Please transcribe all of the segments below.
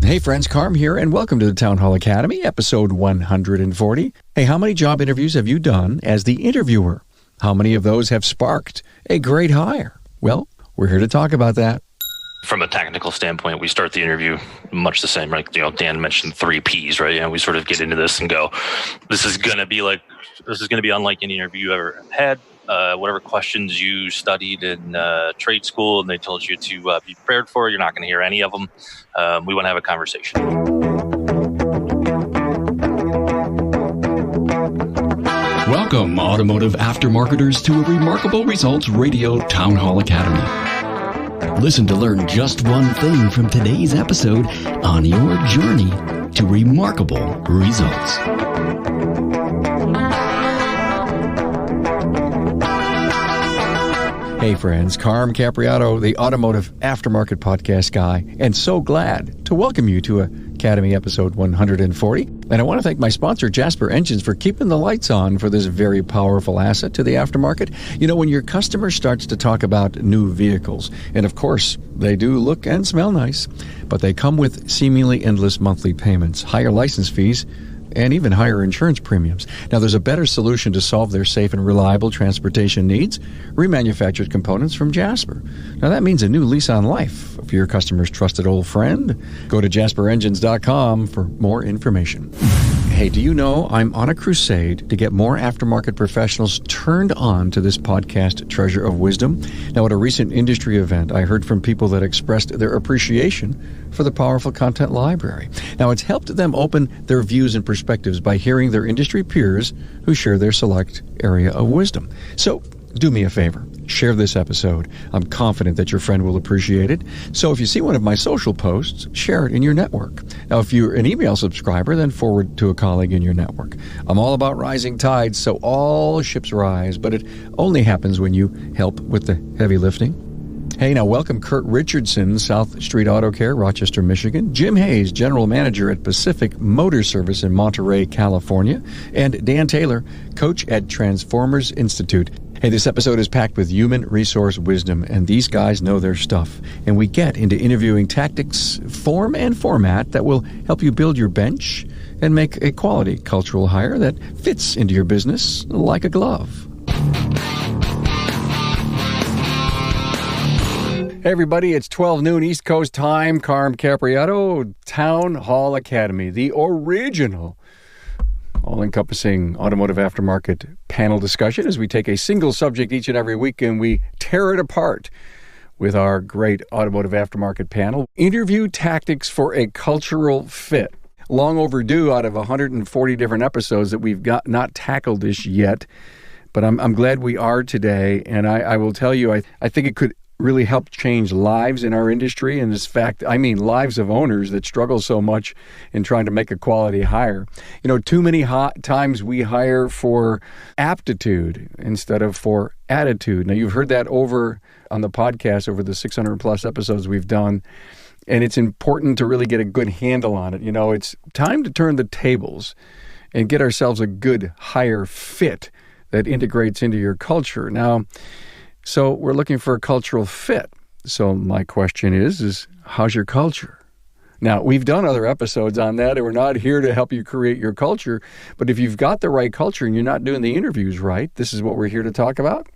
Hey friends, Carm here, and welcome to the Town Hall Academy, episode 140. Hey, how many job interviews have you done as the interviewer? How many of those have sparked a great hire? Well, we're here to talk about that. From a technical standpoint, we start the interview much the same, right? Dan mentioned 3 Ps, right? And we sort of get into this and go, this is going to be unlike any interview you ever had. Whatever questions you studied in trade school and they told you to be prepared for, you're not going to hear any of them. We want to have a conversation. Welcome, automotive aftermarketers, to a Remarkable Results Radio Town Hall Academy. Listen to learn just one thing from today's episode on your journey to remarkable results. Hey friends, Carm Capriato, the Automotive Aftermarket Podcast guy, and so glad to welcome you to Academy episode 140. And I want to thank my sponsor, Jasper Engines, for keeping the lights on for this very powerful asset to the aftermarket. You know, when your customer starts to talk about new vehicles, and of course, they do look and smell nice, but they come with seemingly endless monthly payments, higher license fees, and even higher insurance premiums. Now, there's a better solution to solve their safe and reliable transportation needs: remanufactured components from Jasper. Now, that means a new lease on life for your customer's trusted old friend. Go to jasperengines.com for more information. Hey, do you know I'm on a crusade to get more aftermarket professionals turned on to this podcast, Treasure of Wisdom? Now, at a recent industry event, I heard from people that expressed their appreciation for the powerful content library. Now, it's helped them open their views and perspectives by hearing their industry peers who share their select area of wisdom. So, do me a favor. Share this episode. I'm confident that your friend will appreciate it. So if you see one of my social posts, share it in your network. Now, if you're an email subscriber, then forward to a colleague in your network. I'm all about rising tides, so all ships rise, but it only happens when you help with the heavy lifting. Hey, now welcome Kirk Richardson, South Street Auto Care, Rochester, Michigan. Jim Hayes, General Manager at Pacific Motor Service in Monterey, California. And Dan Taylor, Coach at Transformers Institute. Hey, this episode is packed with human resource wisdom, and these guys know their stuff. And we get into interviewing tactics, form, and format that will help you build your bench and make a quality cultural hire that fits into your business like a glove. Hey everybody, it's 12 noon East Coast time. Carm Capriato, Town Hall Academy, the original all-encompassing automotive aftermarket panel discussion as we take a single subject each and every week and we tear it apart with our great automotive aftermarket panel. Interview tactics for a cultural fit. Long overdue out of 140 different episodes that we've not tackled this yet, but I'm glad we are today, and I will tell you, I think it could really help change lives in our industry. And this fact, I mean lives of owners that struggle so much in trying to make a quality hire. You know, too many times we hire for aptitude instead of for attitude. Now, you've heard that over on the podcast over the 600 plus episodes we've done. And it's important to really get a good handle on it. You know, it's time to turn the tables and get ourselves a good hire fit that integrates into your culture. Now, so we're looking for a cultural fit. So my question is how's your culture? Now, we've done other episodes on that, and we're not here to help you create your culture. But if you've got the right culture and you're not doing the interviews right, this is what we're here to talk about.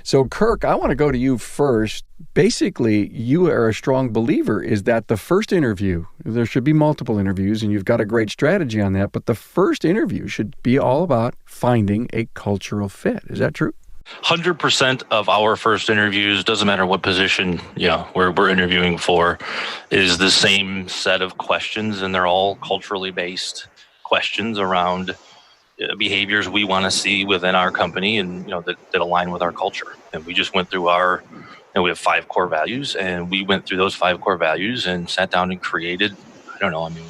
So, Kirk, I want to go to you first. Basically, you are a strong believer is that the first interview, there should be multiple interviews, and you've got a great strategy on that, but the first interview should be all about finding a cultural fit. Is that true? 100% of our first interviews, doesn't matter what position we're interviewing for, is the same set of questions, and they're all culturally based questions around behaviors we want to see within our company, and that align with our culture. And we just went through we have 5 core values, and we went through those 5 core values and sat down and created. We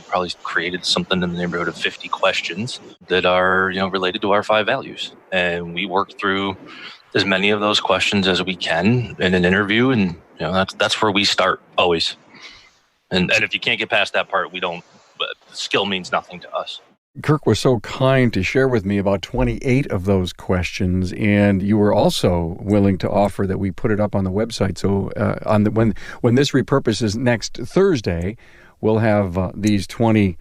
probably created something in the neighborhood of 50 questions that are, related to our 5 values. And we worked through as many of those questions as we can in an interview. And, that's where we start always. And if you can't get past that part, but skill means nothing to us. Kirk was so kind to share with me about 28 of those questions, and you were also willing to offer that we put it up on the website. So when this repurposes next Thursday, we'll have these 28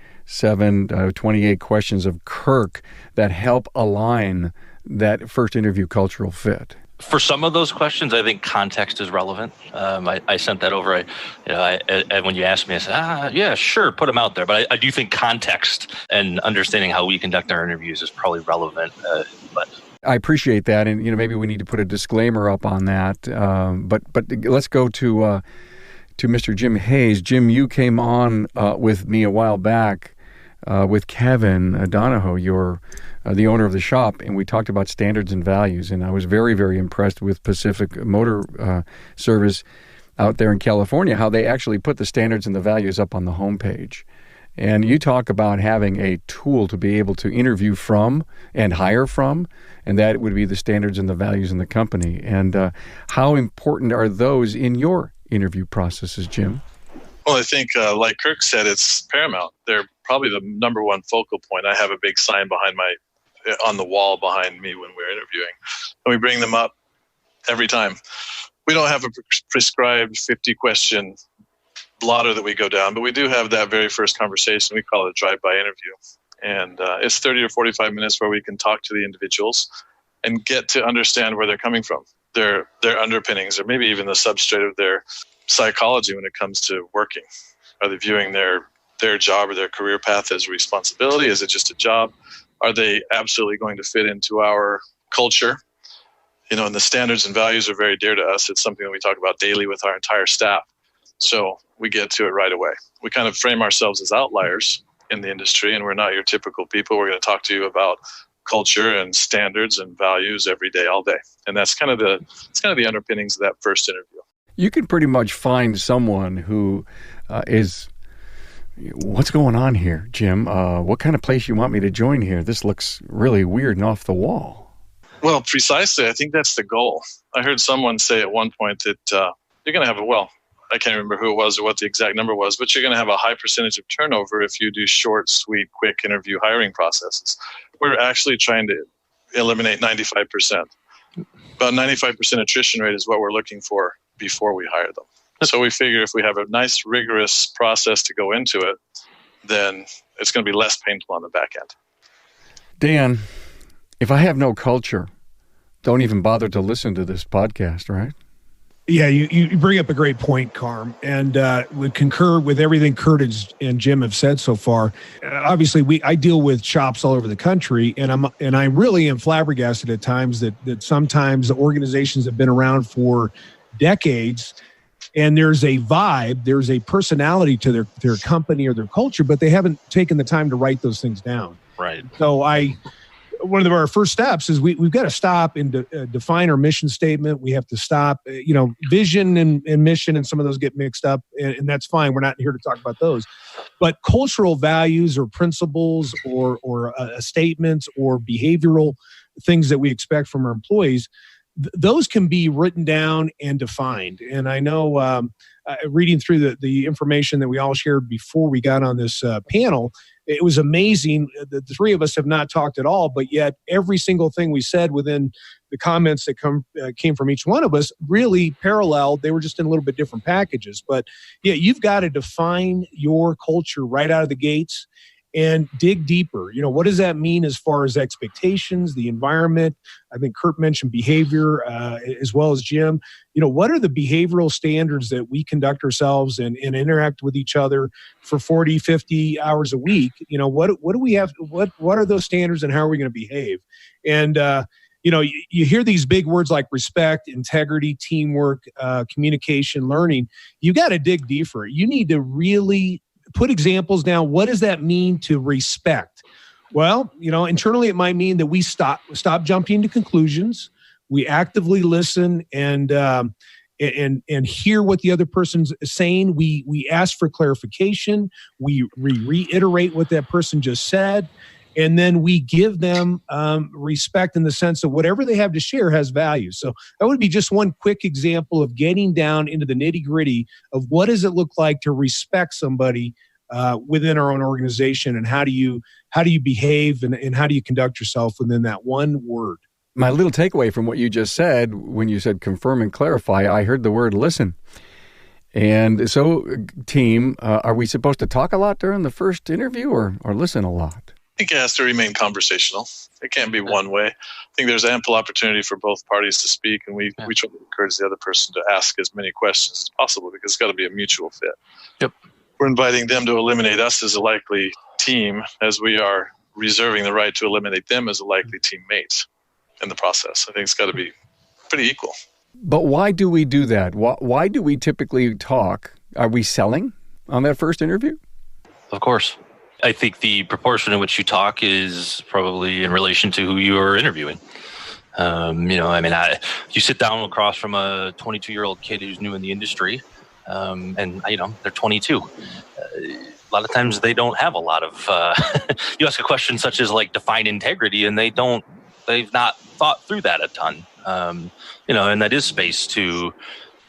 questions of Kirk that help align that first interview cultural fit. For some of those questions, I think context is relevant. I sent that over. And when you asked me, I said, yeah, sure, put them out there. But I do think context and understanding how we conduct our interviews is probably relevant. But I appreciate that, and maybe we need to put a disclaimer up on that. But let's go to Mr. Jim Hayes. Jim, you came on with me a while back with Kevin Donahoe, your the owner of the shop, and we talked about standards and values. And I was very, very impressed with Pacific Motor Service out there in California, how they actually put the standards and the values up on the homepage. And you talk about having a tool to be able to interview from and hire from, and that would be the standards and the values in the company. And how important are those in your interview processes, Jim? Well, I think, like Kirk said, it's paramount. They're probably the number one focal point. I have a big sign on the wall behind me when we're interviewing, and we bring them up every time. We don't have a prescribed 50-question blotter that we go down, but we do have that very first conversation. We call it a drive-by interview, and it's 30 or 45 minutes where we can talk to the individuals and get to understand where they're coming from, their underpinnings, or maybe even the substrate of their psychology when it comes to working. Are they viewing their job or their career path as a responsibility? Is it just a job? Are they absolutely going to fit into our culture? And the standards and values are very dear to us. It's something that we talk about daily with our entire staff. So we get to it right away. We kind of frame ourselves as outliers in the industry, and we're not your typical people. We're going to talk to you about culture and standards and values every day, all day. And that's kind of the underpinnings of that first interview. You can pretty much find someone who is, what's going on here, Jim? What kind of place you want me to join here? This looks really weird and off the wall. Well, precisely. I think that's the goal. I heard someone say at one point that you're going to have I can't remember who it was or what the exact number was, but you're going to have a high percentage of turnover if you do short, sweet, quick interview hiring processes. We're actually trying to eliminate 95%. About 95% attrition rate is what we're looking for before we hire them. So we figure if we have a nice, rigorous process to go into it, then it's going to be less painful on the back end. Dan, if I have no culture, don't even bother to listen to this podcast, right? Yeah, you bring up a great point, Carm, and would concur with everything Kurt and Jim have said so far. Obviously, I deal with shops all over the country, and I really am flabbergasted at times that sometimes the organizations have been around for decades, and there's a vibe, there's a personality to their company or their culture, but they haven't taken the time to write those things down. Right. So one of our first steps is we've got to stop and define our mission statement. We have to stop, vision and mission, and some of those get mixed up, and that's fine. We're not here to talk about those. But cultural values or principles or statements or behavioral things that we expect from our employees, those can be written down and defined. And I know reading through the information that we all shared before we got on this panel, it was amazing. The three of us have not talked at all, but yet every single thing we said within the comments that came from each one of us really paralleled. They were just in a little bit different packages. But yeah, you've got to define your culture right out of the gates and dig deeper. What does that mean as far as expectations, the environment? I think Kurt mentioned behavior as well as Jim. What are the behavioral standards that we conduct ourselves and interact with each other for 40, 50 hours a week? What do we have? What are those standards and how are we going to behave? And, you hear these big words like respect, integrity, teamwork, communication, learning. You got to dig deeper. You need to really put examples down. What does that mean to respect? Well, internally it might mean that we stop jumping to conclusions. We actively listen and hear what the other person's saying. We ask for clarification. We reiterate what that person just said, and then we give them respect in the sense of whatever they have to share has value. So that would be just one quick example of getting down into the nitty-gritty of what does it look like to respect somebody within our own organization, and how do you behave and how do you conduct yourself within that one word. My little takeaway from what you just said, when you said confirm and clarify, I heard the word listen. And so, team, are we supposed to talk a lot during the first interview or listen a lot? I think it has to remain conversational. It can't be one way. I think there's ample opportunity for both parties to speak, and we try to encourage the other person to ask as many questions as possible because it's got to be a mutual fit. Yep. We're inviting them to eliminate us as a likely team as we are reserving the right to eliminate them as a likely teammate in the process. I think it's got to be pretty equal. But why do we do that? Why do we typically talk? Are we selling on that first interview? Of course. I think the proportion in which you talk is probably in relation to who you are interviewing. You sit down across from a 22-year-old kid who's new in the industry, and they're 22. A lot of times they don't have a lot of. You ask a question such as like define integrity, and they've not thought through that a ton. And that is space to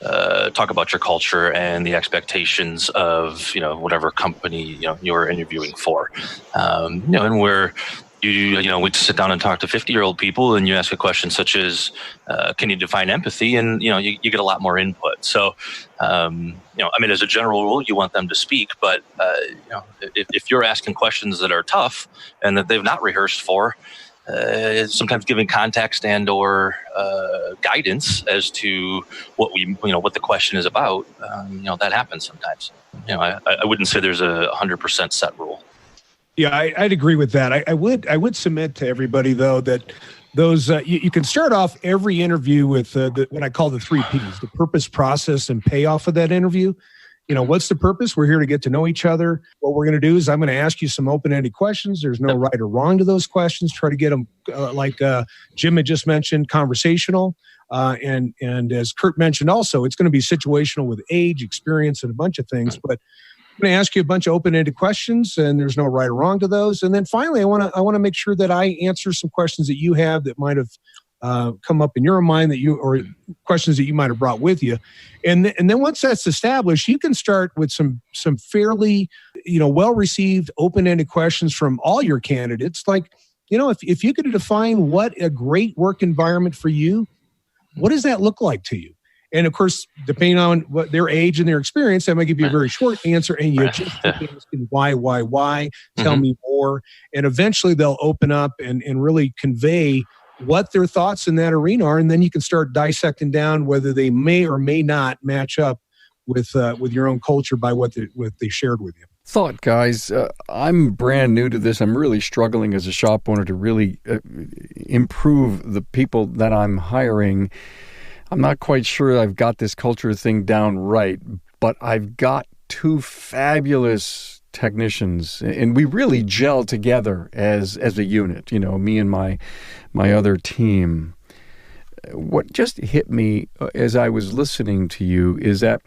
talk about your culture and the expectations of whatever company you're interviewing for. And where we sit down and talk to 50-year-old people, and you ask a question such as, "Can you define empathy?" And you get a lot more input. So, as a general rule, you want them to speak, but if you're asking questions that are tough and that they've not rehearsed for. Sometimes giving context and or guidance as to what the question is about, that happens sometimes. I wouldn't say there's a 100% set rule. Yeah, I'd agree with that. I would submit to everybody though that those you can start off every interview with what I call the 3 Ps: the purpose, process, and payoff of that interview. What's the purpose? We're here to get to know each other. What we're going to do is I'm going to ask you some open-ended questions. There's no right or wrong to those questions. Try to get them, like Jim had just mentioned, conversational. And as Kirk mentioned also, it's going to be situational with age, experience, and a bunch of things. But I'm going to ask you a bunch of open-ended questions, and there's no right or wrong to those. And then finally, I want to make sure that I answer some questions that you have that might have come up in your mind or questions that you might have brought with you. And then once that's established, you can start with some fairly, well-received open-ended questions from all your candidates. Like, if you could define what a great work environment for you, what does that look like to you? And of course, depending on what their age and their experience, that might give you a very short answer, and you just keep asking why, tell me more. And eventually they'll open up and really convey what their thoughts in that arena are, and then you can start dissecting down whether they may or may not match up with your own culture by what they shared with you. Thought, guys, I'm brand new to this. I'm really struggling as a shop owner to really improve the people that I'm hiring. I'm not quite sure I've got this culture thing down right, but I've got 2 fabulous technicians, and we really gel together as a unit, me and my other team. What just hit me as I was listening to you is that,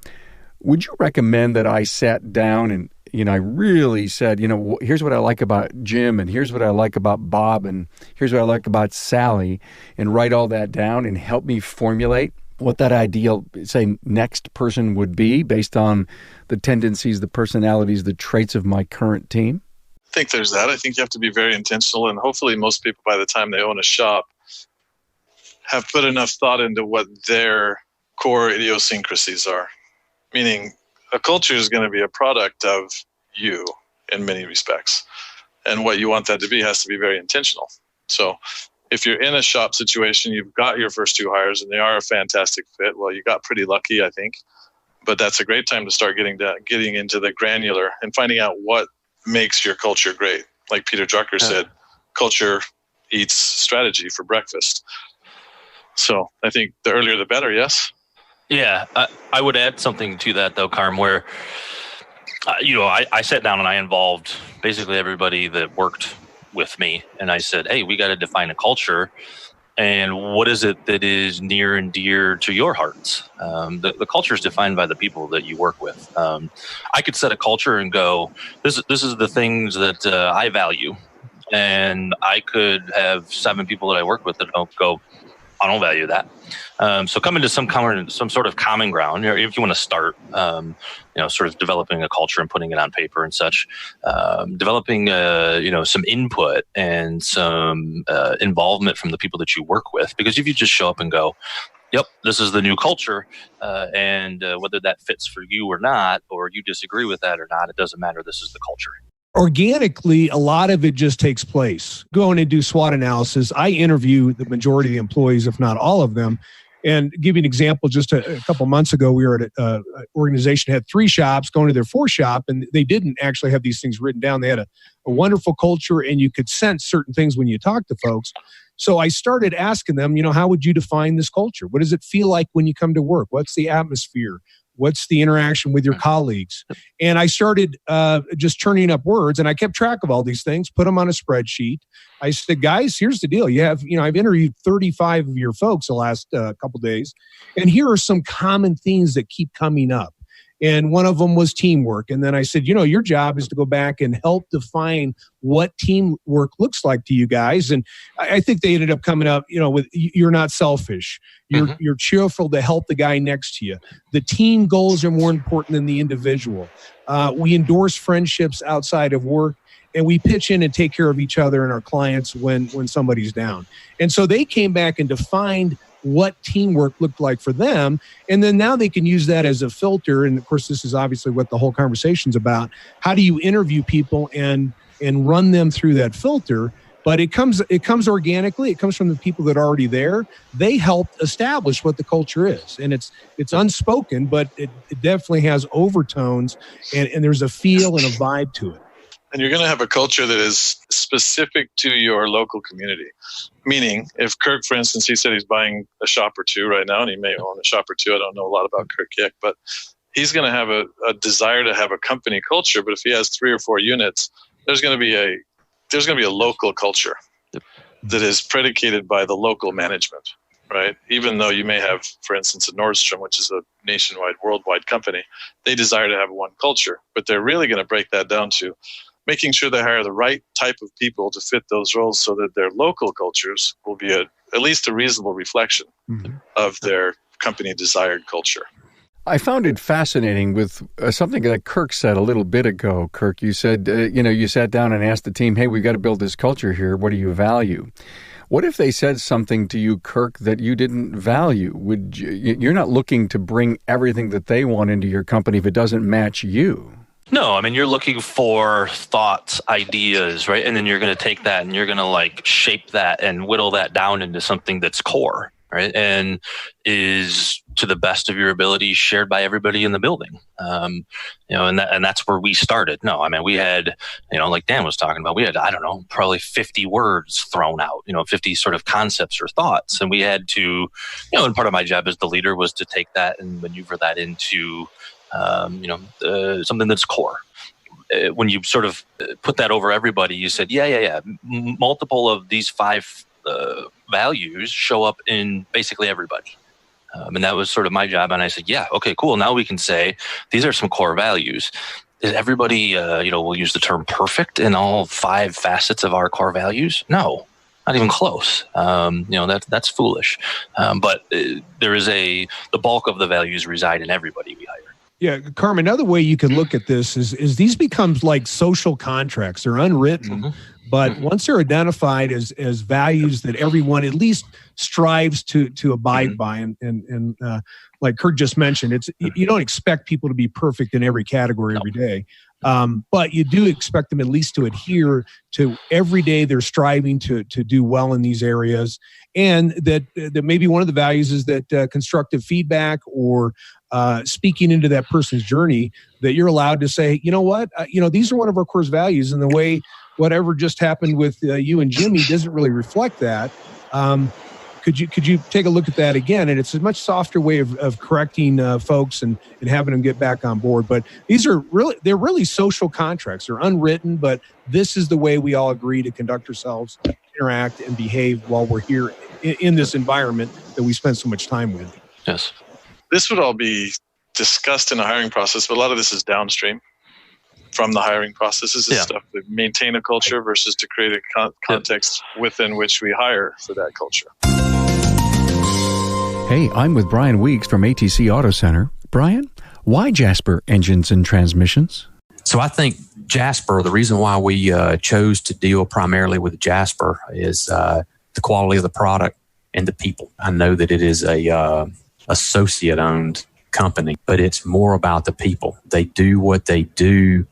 would you recommend that I sat down and I really said, here's what I like about Jim, and here's what I like about Bob, and here's what I like about Sally, and write all that down and help me formulate what that ideal, say, next person would be based on the tendencies, the personalities, the traits of my current team? I think there's that. I think you have to be very intentional, and hopefully most people, by the time they own a shop, have put enough thought into what their core idiosyncrasies are. Meaning, a culture is going to be a product of you in many respects. And what you want that to be has to be very intentional. So if you're in a shop situation, you've got your first 2 hires and they are a fantastic fit. Well, you got pretty lucky, I think. But that's a great time to start getting into the granular and finding out what makes your culture great. Like Peter Drucker said, culture eats strategy for breakfast. So I think the earlier the better, yes? Yeah, I would add something to that, though, Carm, where, I sat down and I involved basically everybody that worked with me. And I said, hey, we got to define a culture. And what is it that is near and dear to your hearts? The culture is defined by the people that you work with. I could set a culture and go, this is the things that I value. And I could have 7 people that I work with that don't go, I don't value that. So coming to some sort of common ground, if you want to start, sort of developing a culture and putting it on paper and such, developing, some input and some involvement from the people that you work with. Because if you just show up and go, yep, this is the new culture, and whether that fits for you or not, or you disagree with that or not, it doesn't matter. This is the culture. Organically, a lot of it just takes place. Go in and do SWOT analysis. I interview the majority of the employees, if not all of them. And give you an example, just a couple months ago, we were at an organization that had 3 shops, going to their 4th shop, and they didn't actually have these things written down. They had a wonderful culture, and you could sense certain things when you talk to folks. So I started asking them, how would you define this culture? What does it feel like when you come to work? What's the atmosphere? What's the interaction with your colleagues? And I started just turning up words, and I kept track of all these things, put them on a spreadsheet. I said, guys, here's the deal. You have, I've interviewed 35 of your folks the last couple of days, and here are some common themes that keep coming up. And one of them was teamwork. And then I said, your job is to go back and help define what teamwork looks like to you guys. And I think they ended up coming up, with you're not selfish. You're cheerful to help the guy next to you. The team goals are more important than the individual. We endorse friendships outside of work. And we pitch in and take care of each other and our clients when somebody's down. And so they came back and defined what teamwork looked like for them. And then now they can use that as a filter. And of course, this is obviously what the whole conversation's about. How do you interview people and run them through that filter? But it comes organically. It comes from the people that are already there. They helped establish what the culture is. And it's unspoken, but it definitely has overtones, and there's a feel and a vibe to it. And you're going to have a culture that is specific to your local community. Meaning, if Kirk, for instance, he said he's buying a shop or 2 right now, and he may own a shop or 2. I don't know a lot about Kirk yet, but he's going to have a desire to have a company culture. But if he has 3 or 4 units, there's going to be a local culture that is predicated by the local management, right? Even though you may have, for instance, a Nordstrom, which is a nationwide, worldwide company, they desire to have one culture, but they're really going to break that down to making sure they hire the right type of people to fit those roles so that their local cultures will be at least a reasonable reflection of their company desired culture. I found it fascinating with something that Kirk said a little bit ago. Kirk, you said, you sat down and asked the team, hey, we've got to build this culture here. What do you value? What if they said something to you, Kirk, that you didn't value? You're not looking to bring everything that they want into your company if it doesn't match you. No, I mean, you're looking for thoughts, ideas, right? And then you're going to take that and you're going to shape that and whittle that down into something that's core, right? And is to the best of your ability shared by everybody in the building. And that's where we started. No, I mean, we had, like Dan was talking about, we had, probably 50 words thrown out, 50 sort of concepts or thoughts. And we had to, and part of my job as the leader was to take that and maneuver that into something that's core. When you sort of put that over everybody, you said, multiple of these 5 values show up in basically everybody. And that was sort of my job. And I said, okay, cool. Now we can say these are some core values. Is everybody, we'll use the term perfect in all 5 facets of our core values? No, not even close. That's foolish. But there is the bulk of the values reside in everybody we hire. Yeah, Carmen, another way you can look at this is these become like social contracts. They're unwritten, but once they're identified as values that everyone at least strives to abide by, and like Kirk just mentioned, you don't expect people to be perfect in every category every day, but you do expect them at least to adhere to every day they're striving to do well in these areas, and that maybe one of the values is that constructive feedback or speaking into that person's journey, that you're allowed to say, these are one of our core values, and the way whatever just happened with you and Jimmy doesn't really reflect that. Could you take a look at that again? And it's a much softer way of correcting folks and having them get back on board. But they're really social contracts. They're unwritten, but this is the way we all agree to conduct ourselves, interact, and behave while we're here in this environment that we spend so much time with. Yes. This would all be discussed in the hiring process, but a lot of this is downstream from the hiring process. This is stuff to maintain a culture versus to create a context within which we hire for that culture. Hey, I'm with Brian Weeks from ATC Auto Center. Brian, why Jasper Engines and Transmissions? So I think Jasper, the reason why we chose to deal primarily with Jasper is the quality of the product and the people. I know that it is a associate-owned company, but it's more about the people. They do what they do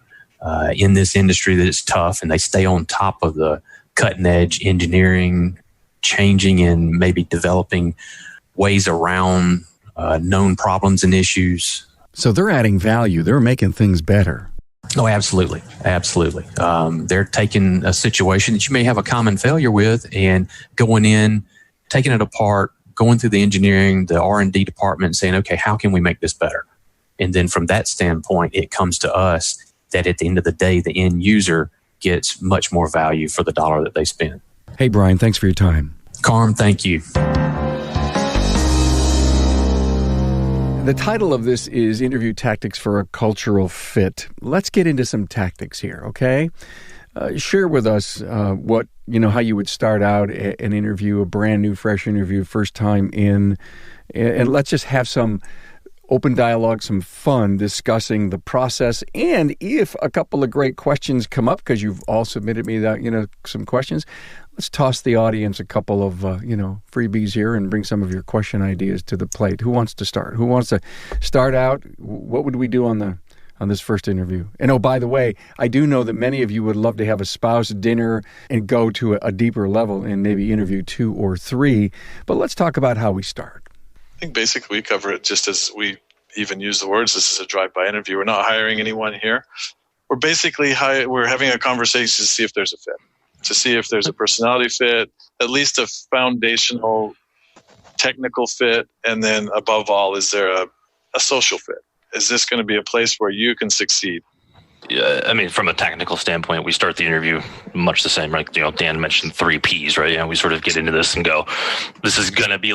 in this industry that is tough, and they stay on top of the cutting-edge engineering, changing and maybe developing ways around known problems and issues. So they're adding value. They're making things better. Oh, absolutely. Absolutely. They're taking a situation that you may have a common failure with and going in, taking it apart, going through the engineering, the R&D department, and saying, okay, how can we make this better? And then from that standpoint, it comes to us that at the end of the day, the end user gets much more value for the dollar that they spend. Hey, Brian, thanks for your time. Carm, thank you. The title of this is Interview Tactics for a Cultural Fit. Let's get into some tactics here, okay? Share with us what, how you would start out an interview, a brand new, fresh interview, first time in, and let's just have some open dialogue, some fun discussing the process. And if a couple of great questions come up, because you've all submitted me that, some questions, let's toss the audience a couple of, freebies here and bring some of your question ideas to the plate. Who wants to start? Who wants to start out? What would we do on this first interview? And oh, by the way, I do know that many of you would love to have a spouse dinner and go to a deeper level and maybe interview 2 or 3. But let's talk about how we start. I think basically we cover it just as we even use the words. This is a drive-by interview. We're not hiring anyone here. We're basically we're having a conversation to see if there's a fit, to see if there's a personality fit, at least a foundational technical fit, and then above all, is there a social fit? Is this going to be a place where you can succeed? Yeah, I mean, from a technical standpoint, we start the interview much the same, right? Dan mentioned 3 Ps, right? We sort of get into this and go, this is going to be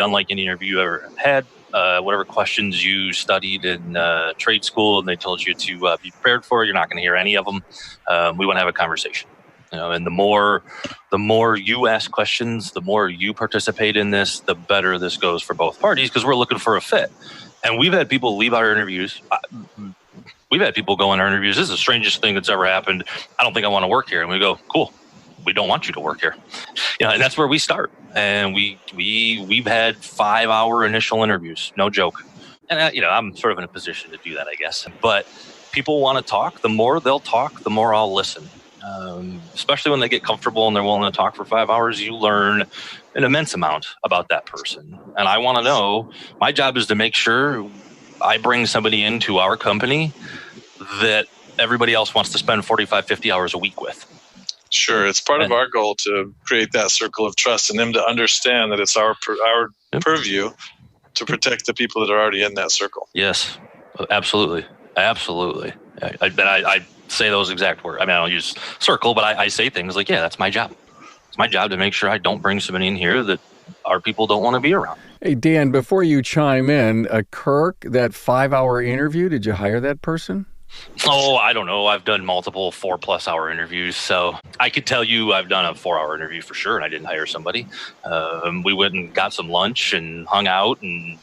unlike any interview you ever had. Whatever questions you studied in trade school and they told you to be prepared for, you're not going to hear any of them. We want to have a conversation. And the more you ask questions, the more you participate in this, the better this goes for both parties, because we're looking for a fit. And we've had people leave our interviews. We've had people go in our interviews. This is the strangest thing that's ever happened. I don't think I want to work here. And we go, cool. We don't want you to work here. And that's where we start. And we've had 5-hour initial interviews, no joke. And I'm sort of in a position to do that, I guess. But people want to talk. The more they'll talk, the more I'll listen. Especially when they get comfortable and they're willing to talk for 5 hours, you learn an immense amount about that person. And I want to know, my job is to make sure I bring somebody into our company that everybody else wants to spend 45, 50 hours a week with. Sure. It's part of our goal to create that circle of trust and them to understand that it's our purview to protect the people that are already in that circle. Yes, absolutely. Absolutely. I say those exact words. I mean, I don't use circle, but I say things like, yeah, that's my job. It's my job to make sure I don't bring somebody in here that our people don't want to be around. Hey, Dan, before you chime in, Kirk, that 5-hour interview, did you hire that person? Oh, I don't know. I've done multiple 4+ hour interviews. So I could tell you I've done a 4-hour interview for sure, and I didn't hire somebody. We went and got some lunch and hung out, and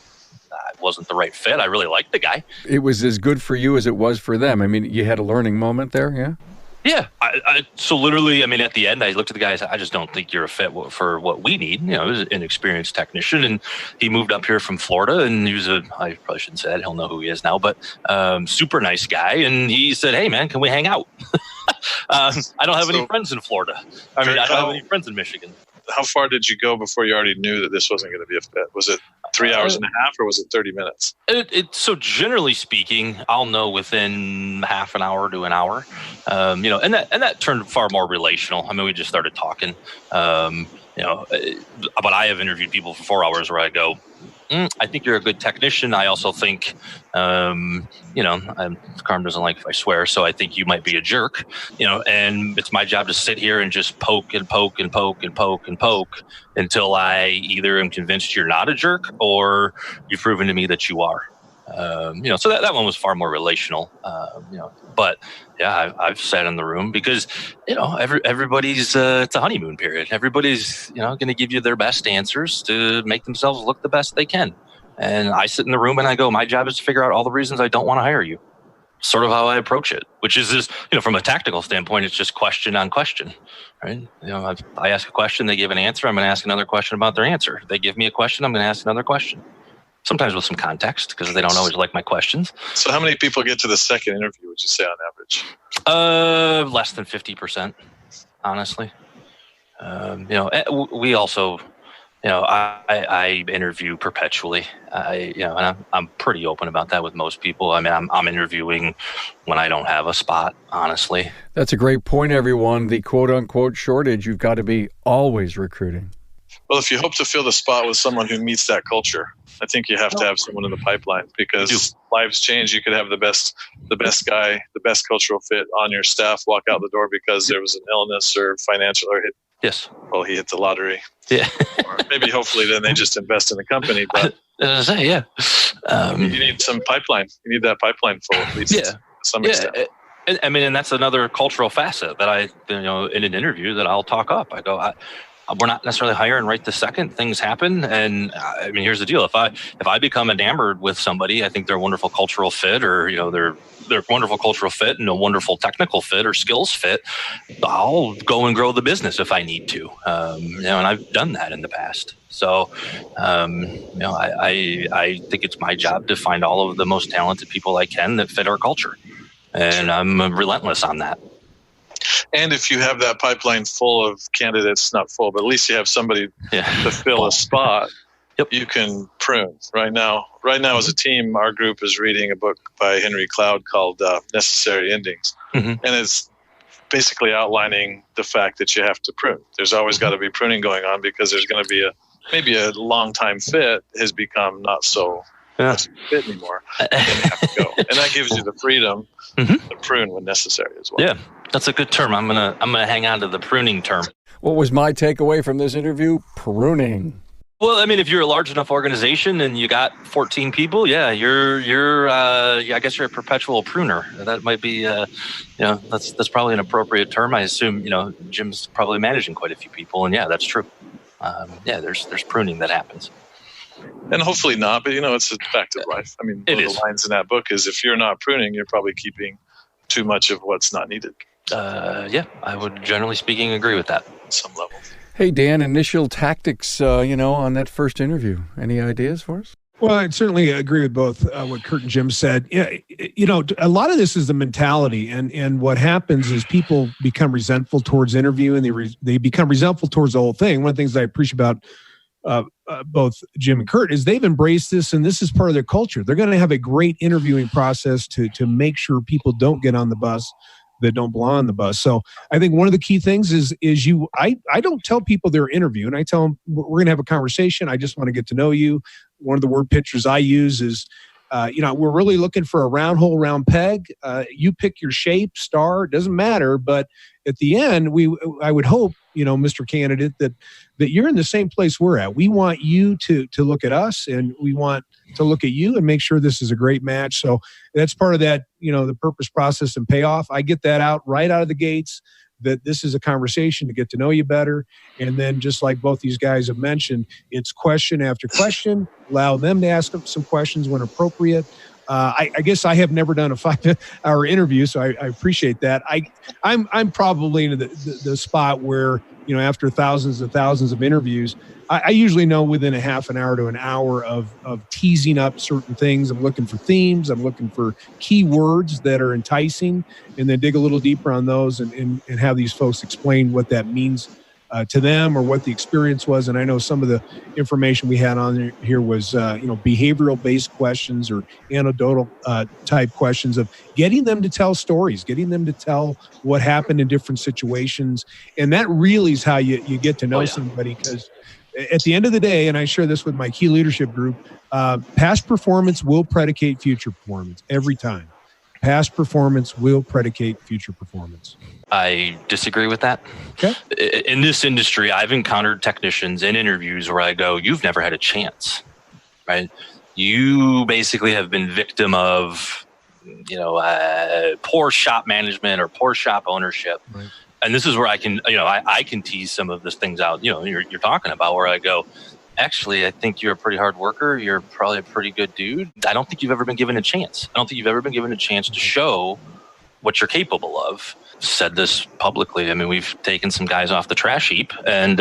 it wasn't the right fit. I really liked the guy. It was as good for you as it was for them. I mean, you had a learning moment there, yeah? Yeah. So literally, I mean, at the end, I looked at the guy and said, I just don't think you're a fit for what we need. He was an experienced technician, and he moved up here from Florida, and he was I probably shouldn't say that. He'll know who he is now, but super nice guy. And he said, hey, man, can we hang out? I don't have any friends in Florida. I don't have any friends in Michigan. How far did you go before you already knew that this wasn't going to be a fit? Was it 3 hours and a half, or was it 30 minutes? So generally speaking, I'll know within half an hour to an hour, and that turned far more relational. I mean, we just started talking, but I have interviewed people for 4 hours where I go, I think you're a good technician. I also think, Carm doesn't like if I swear, so I think you might be a jerk, and it's my job to sit here and just poke and poke and poke and poke and poke until I either am convinced you're not a jerk or you've proven to me that you are. So that one was far more relational, but yeah, I've sat in the room because, everybody's, it's a honeymoon period. Everybody's, going to give you their best answers to make themselves look the best they can. And I sit in the room and I go, my job is to figure out all the reasons I don't want to hire you. sort of how I approach it, which is just, from a tactical standpoint, it's just question on question, right? I ask a question, they give an answer. I'm going to ask another question about their answer. They give me a question, I'm going to ask another question. Sometimes with some context, because they don't always like my questions. So how many people get to the second interview, would you say, on average? Less than 50%, honestly. We also, I interview perpetually. And I'm pretty open about that with most people. I mean, I'm interviewing when I don't have a spot, honestly. That's a great point, everyone. The quote-unquote shortage, you've got to be always recruiting. Well, if you hope to fill the spot with someone who meets that culture, I think you have to have someone in the pipeline, because lives change. You could have the best guy, the best cultural fit on your staff walk out the door because there was an illness or financial or Yes. Well, he hit the lottery. Yeah. Or maybe hopefully then they just invest in the company. But yeah. You need some pipeline. You need that pipeline full, at least to some extent. And that's another cultural facet that in an interview that I'll talk up. I go, we're not necessarily hiring right this second. Things happen, and I mean, here's the deal: if I become enamored with somebody, I think they're a wonderful cultural fit, or they're a wonderful cultural fit and a wonderful technical fit or skills fit. I'll go and grow the business if I need to, and I've done that in the past. So, I think it's my job to find all of the most talented people I can that fit our culture, and I'm relentless on that. And if you have that pipeline full of candidates, not full, but at least you have somebody to fill a spot, you can prune. Right now as a team, our group is reading a book by Henry Cloud called Necessary Endings. Mm-hmm. And it's basically outlining the fact that you have to prune. There's always got to be pruning going on, because there's going to be maybe a long-time fit has become not so fit anymore. And you have to go. And that gives you the freedom to prune when necessary as well. Yeah. That's a good term. I'm gonna hang on to the pruning term. What was my takeaway from this interview? Pruning. Well, I mean, if you're a large enough organization and you got 14 people, you're I guess you're a perpetual pruner. That might be that's probably an appropriate term. I assume Jim's probably managing quite a few people, and that's true. There's pruning that happens. And hopefully not, but it's a fact of life. I mean, one of the lines in that book is, if you're not pruning, you're probably keeping too much of what's not needed. I would generally speaking agree with that at some level. Hey, Dan, initial tactics, on that first interview. Any ideas for us? Well, I'd certainly agree with both what Kirk and Jim said. Yeah, a lot of this is the mentality, and what happens is people become resentful towards interviewing. They become resentful towards the whole thing. One of the things I appreciate about both Jim and Kurt is they've embraced this, and this is part of their culture. They're going to have a great interviewing process to make sure people don't get on the bus that don't belong on the bus. So I think one of the key things is I don't tell people they're interviewing. I tell them we're going to have a conversation. I just want to get to know you. One of the word pictures I use is, we're really looking for a round hole, round peg. You pick your shape, star, it doesn't matter. But at the end, I would hope, Mr. Candidate, that you're in the same place we're at. We want you to look at us, and we want to look at you and make sure this is a great match. So that's part of that, the purpose, process, and payoff. I get that right out of the gates, that this is a conversation to get to know you better. And then, just like both these guys have mentioned, it's question after question. Allow them to ask some questions when appropriate. I guess I have never done a 5-hour interview, so I appreciate that. I'm probably in the spot where, after thousands and thousands of interviews, I usually know within a half an hour to an hour of teasing up certain things. I'm looking for themes. I'm looking for keywords that are enticing, and then dig a little deeper on those and have these folks explain what that means to them, or what the experience was. And I know some of the information we had on here was, behavioral based questions or anecdotal type questions of getting them to tell stories, getting them to tell what happened in different situations. And that really is how you get to know somebody, because at the end of the day, and I share this with my key leadership group, past performance will predicate future performance every time. Past performance will predicate future performance. I disagree with that. Okay. In this industry, I've encountered technicians in interviews where I go, you've never had a chance, right? You basically have been victim of, poor shop management or poor shop ownership. Right. And this is where I can, I can tease some of these things out, you're talking about, where I go, actually, I think you're a pretty hard worker. You're probably a pretty good dude. I don't think you've ever been given a chance. I don't think you've ever been given a chance to show what you're capable of. Said this publicly. I mean, we've taken some guys off the trash heap and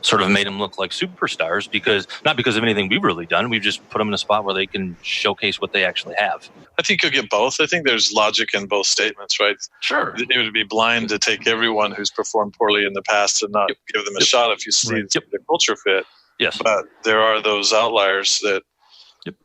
sort of made them look like superstars not because of anything we've really done. We've just put them in a spot where they can showcase what they actually have. I think you'll get both. I think there's logic in both statements, right? Sure. It would be blind to take everyone who's performed poorly in the past and not give them a shot if you see the culture fit. Yes. But there are those outliers that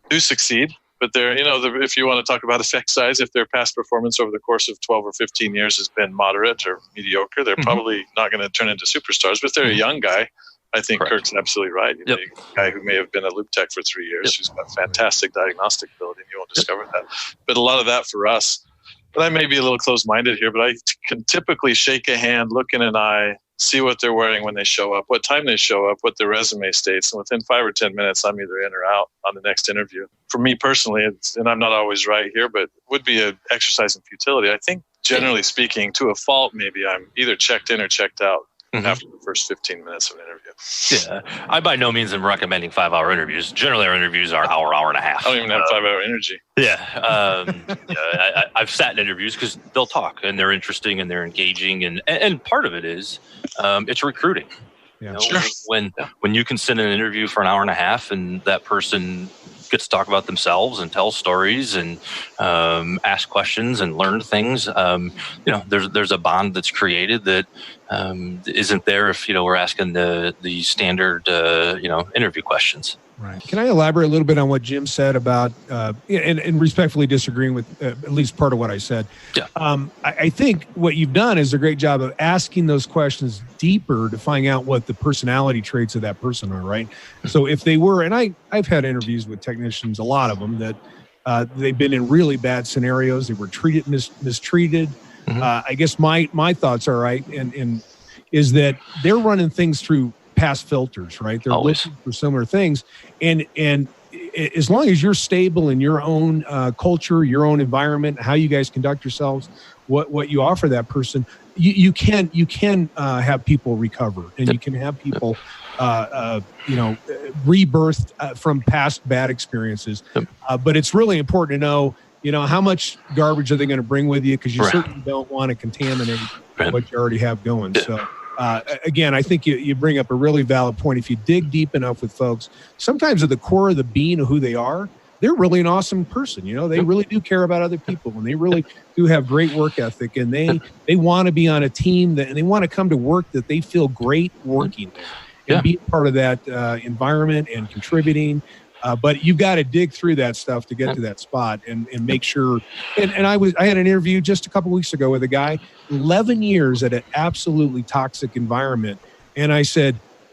do succeed. But if you want to talk about effect size, if their past performance over the course of 12 or 15 years has been moderate or mediocre, they're probably not going to turn into superstars. But if they're a young guy, I think Kirk's absolutely right. A guy who may have been a loop tech for 3 years, who's got fantastic diagnostic ability, and you won't discover that. But a lot of that for us, and I may be a little close-minded here, but I can typically shake a hand, look in an eye, see what they're wearing when they show up, what time they show up, what their resume states, and within 5 or 10 minutes, I'm either in or out on the next interview. For me personally, and I'm not always right here, but it would be an exercise in futility. I think, generally speaking, to a fault, maybe I'm either checked in or checked out after the first 15 minutes of an interview. Yeah, I by no means am recommending 5-hour interviews. Generally, our interviews are hour and a half. I don't even have 5-hour energy. I've sat in interviews because they'll talk and they're interesting and they're engaging, and part of it is it's recruiting. Yeah. When you can sit in an interview for an hour and a half and that person gets to talk about themselves and tell stories and ask questions and learn things, there's a bond that's created that isn't there if we're asking the standard interview questions. Right. Can I elaborate a little bit on what Jim said about, and respectfully disagreeing with at least part of what I said? Yeah. I think what you've done is a great job of asking those questions deeper to find out what the personality traits of that person are, right? So if they were, and I've had interviews with technicians, a lot of them, that they've been in really bad scenarios. They were mistreated. I guess my thoughts are right, and is that they're running things through past filters, right? They're looking for similar things, and as long as you're stable in your own culture, your own environment, how you guys conduct yourselves, what you offer that person, you can have people recover, and you can have people rebirthed from past bad experiences. But it's really important to know, how much garbage are they going to bring with you, because you certainly don't want to contaminate what you already have going. So. Again, I think you bring up a really valid point. If you dig deep enough with folks, sometimes at the core of the being of who they are, they're really an awesome person. They really do care about other people, and they really do have great work ethic, and they want to be on a team and they want to come to work that they feel great working there and be part of that environment and contributing. But you've got to dig through that stuff to get to that spot and make sure. And I had an interview just a couple weeks ago with a guy, 11 years at an absolutely toxic environment. And I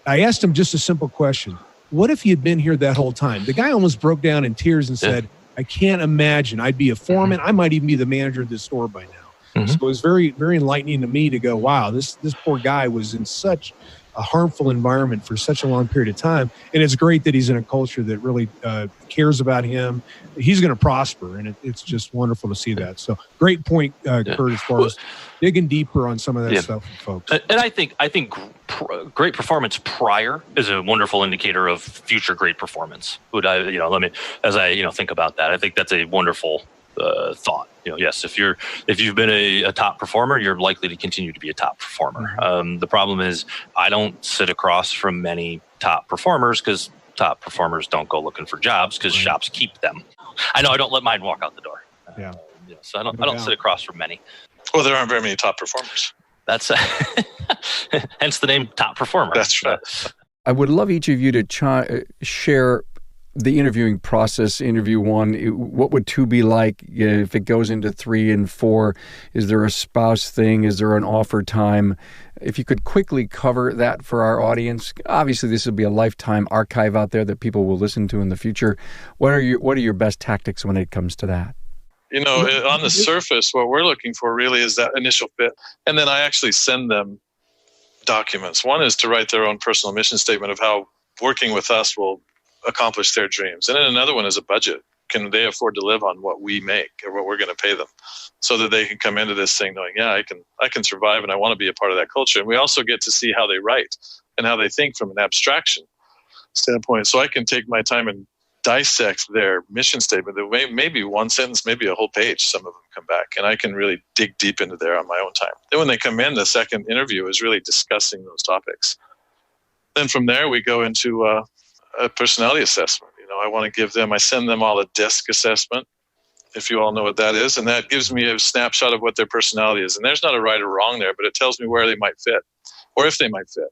asked him just a simple question. What if you'd been here that whole time? The guy almost broke down in tears and said, I can't imagine. I'd be a foreman. I might even be the manager of this store by now. So it was very, very enlightening to me to go, wow, this poor guy was in such a harmful environment for such a long period of time. And it's great that he's in a culture that really cares about him. He's going to prosper, and it's just wonderful to see that. So great point, Kurt, as far as digging deeper on some of that stuff, folks. And I think great performance prior is a wonderful indicator of future great performance. As I think about that, I think that's a wonderful thought. Yes, if you've been a top performer, you're likely to continue to be a top performer. The problem is I don't sit across from many top performers because top performers don't go looking for jobs because shops keep them. I know I don't let mine walk out the door. So I don't sit across from many. Well, there aren't very many top performers. That's hence the name top performer. That's right. I would love each of you to share the interviewing process. Interview 1, what would 2 be like if it goes into 3 and 4? Is there a spouse thing? Is there an offer time? If you could quickly cover that for our audience. Obviously, this will be a lifetime archive out there that people will listen to in the future. What are your best tactics when it comes to that? On the surface, what we're looking for really is that initial fit. And then I actually send them documents. One is to write their own personal mission statement of how working with us will accomplish their dreams. And then another one is a budget. Can they afford to live on what we make or what we're going to pay them, so that they can come into this thing knowing, I can survive and I want to be a part of that culture. And we also get to see how they write and how they think from an abstraction. standpoint. So I can take my time and dissect their mission statement. That maybe one sentence, maybe a whole page, some of them come back, and I can really dig deep into there on my own time. Then when they come in, the second interview is really discussing those topics. Then from there, we go into a personality assessment. I send them all a DISC assessment, if you all know what that is, and that gives me a snapshot of what their personality is. And there's not a right or wrong there, but it tells me where they might fit, or if they might fit,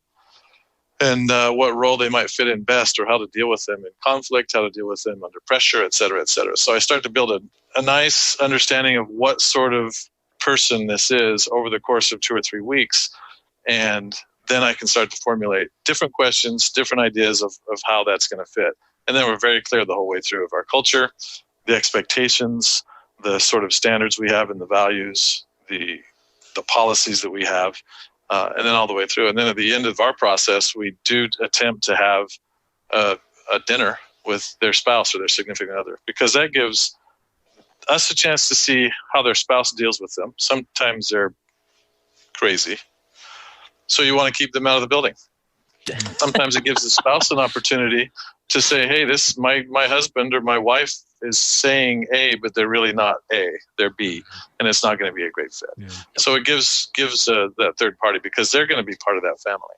and what role they might fit in best, or how to deal with them in conflict, how to deal with them under pressure, et cetera, et cetera. So I start to build a nice understanding of what sort of person this is over the course of 2 or 3 weeks, and then I can start to formulate different questions, different ideas of how that's going to fit. And then we're very clear the whole way through of our culture, the expectations, the sort of standards we have and the values, the policies that we have, and then all the way through. And then at the end of our process, we do attempt to have a dinner with their spouse or their significant other, because that gives us a chance to see how their spouse deals with them. Sometimes they're crazy, so you want to keep them out of the building. Sometimes it gives the spouse an opportunity to say, hey, this my husband or my wife is saying A, but they're really not A, they're B, and it's not going to be a great fit. Yeah. So it gives that third party, because they're going to be part of that family.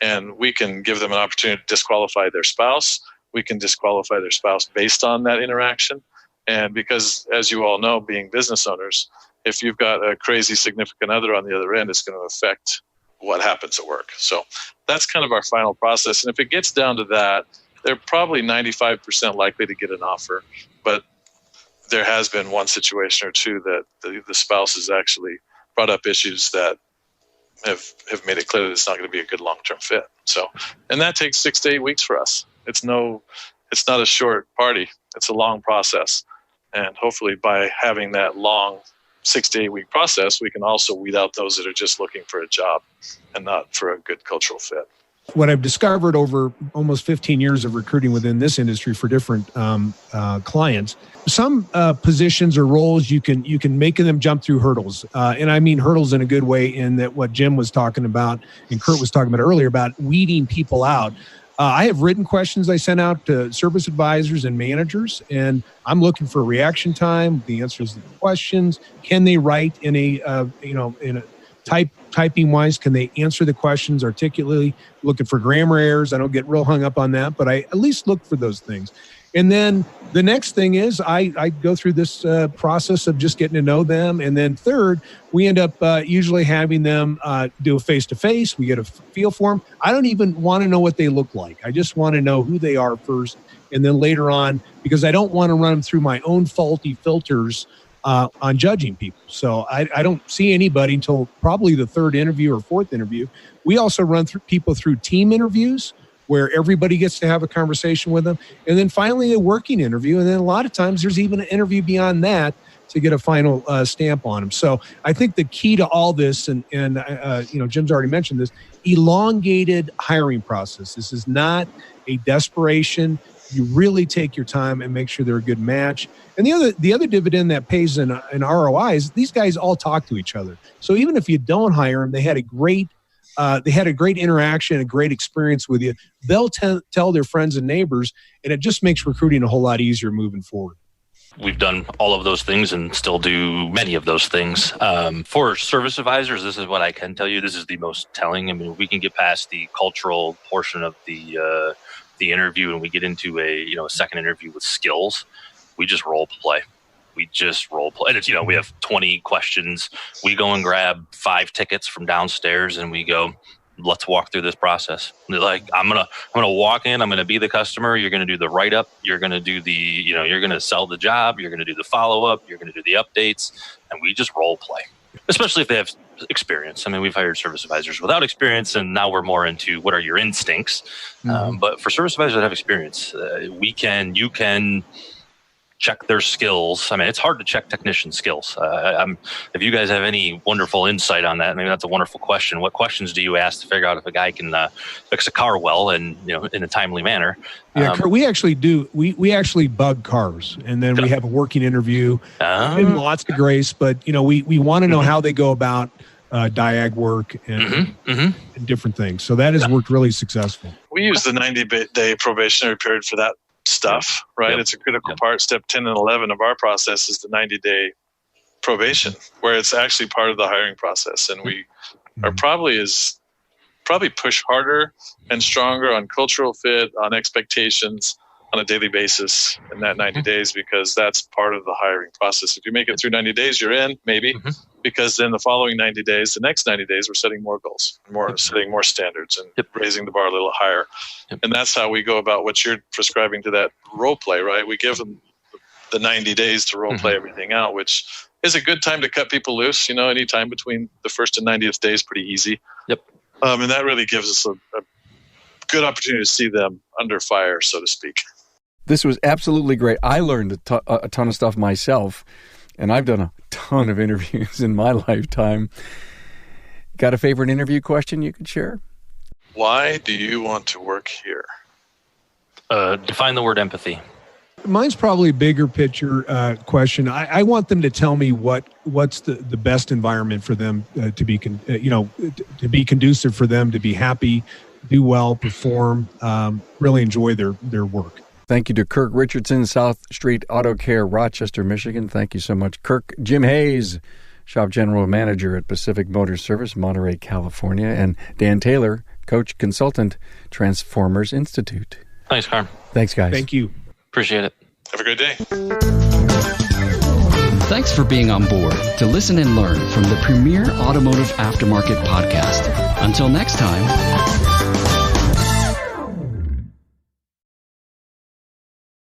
And we can give them an opportunity to disqualify their spouse. We can disqualify their spouse based on that interaction. And because, as you all know, being business owners, if you've got a crazy significant other on the other end, it's going to affect what happens at work. So that's kind of our final process. And if it gets down to that, they're probably 95% likely to get an offer. But there has been one situation or two that the spouse has actually brought up issues that have made it clear that it's not going to be a good long-term fit. So, and that takes 6 to 8 weeks for us. It's not a short party. It's a long process. And hopefully by having that long 6 to 8 week process, we can also weed out those that are just looking for a job and not for a good cultural fit. What I've discovered over almost 15 years of recruiting within this industry for different clients, some positions or roles you can make them jump through hurdles, and I mean hurdles in a good way. In that, what Jim was talking about and Kurt was talking about earlier about weeding people out. I have written questions I sent out to service advisors and managers, and I'm looking for reaction time, the answers to the questions. Can they write in a typing wise? Can they answer the questions articulately? Looking for grammar errors. I don't get real hung up on that, but I at least look for those things. And then the next thing is I go through this process of just getting to know them. And then third, we end up usually having them do a face-to-face. We get a feel for them. I don't even want to know what they look like. I just want to know who they are first. And then later on, because I don't want to run them through my own faulty filters on judging people. So I don't see anybody until probably the third interview or fourth interview. We also run people through team interviews, where everybody gets to have a conversation with them. And then finally a working interview. And then a lot of times there's even an interview beyond that to get a final stamp on them. So I think the key to all this, and Jim's already mentioned this, elongated hiring process. This is not a desperation. You really take your time and make sure they're a good match. And the other dividend that pays in ROI is these guys all talk to each other. So even if you don't hire them, they had a great interaction, a great experience with you. They'll tell their friends and neighbors, and it just makes recruiting a whole lot easier moving forward. We've done all of those things and still do many of those things. For service advisors, this is what I can tell you. This is the most telling. I mean, we can get past the cultural portion of the interview and we get into a second interview with skills. We just role play. And it's, we have 20 questions. We go and grab 5 tickets from downstairs and we go, let's walk through this process. Like, I'm going to walk in, I'm going to be the customer. You're going to do the write-up. You're going to do you're going to sell the job. You're going to do the follow-up. You're going to do the updates. And we just role play, especially if they have experience. I mean, we've hired service advisors without experience, and now we're more into what are your instincts. Mm-hmm. But for service advisors that have experience, you can check their skills. I mean, it's hard to check technician skills. If you guys have any wonderful insight on that, maybe that's a wonderful question. What questions do you ask to figure out if a guy can fix a car well and in a timely manner? Yeah, we actually do. We actually bug cars, and then we have a working interview and lots of grace. But we want to know how they go about diag work and different things. So that has worked really successful. We use the 90-day probationary period for that stuff, right? Yep. It's a critical part. Step 10 and 11 of our process is the 90-day probation, where it's actually part of the hiring process. And we are probably push harder and stronger on cultural fit, on expectations on a daily basis in that 90 days, because that's part of the hiring process. If you make it through 90 days, you're in, maybe, because then the following 90 days, the next 90 days, we're setting more goals, setting more standards and raising the bar a little higher. And that's how we go about what you're prescribing to that role play, right? We give them the 90 days to role play everything out, which is a good time to cut people loose. Any time between the first and 90th day is pretty easy. And that really gives us a good opportunity to see them under fire, so to speak. This was absolutely great. I learned a ton of stuff myself, and I've done a ton of interviews in my lifetime. Got a favorite interview question you could share? Why do you want to work here? Define the word empathy. Mine's probably a bigger picture question. I want them to tell me what's the best environment for them to be conducive for them to be happy, do well, perform, really enjoy their work. Thank you to Kirk Richardson, South Street Auto Care, Rochester, Michigan. Thank you so much, Kirk. Jim Hayes, Shop General Manager at Pacific Motor Service, Monterey, California. And Dan Taylor, Coach Consultant, Transformers Institute. Thanks, Carm. Thanks, guys. Thank you. Appreciate it. Have a great day. Thanks for being on board to listen and learn from the premier automotive aftermarket podcast. Until next time,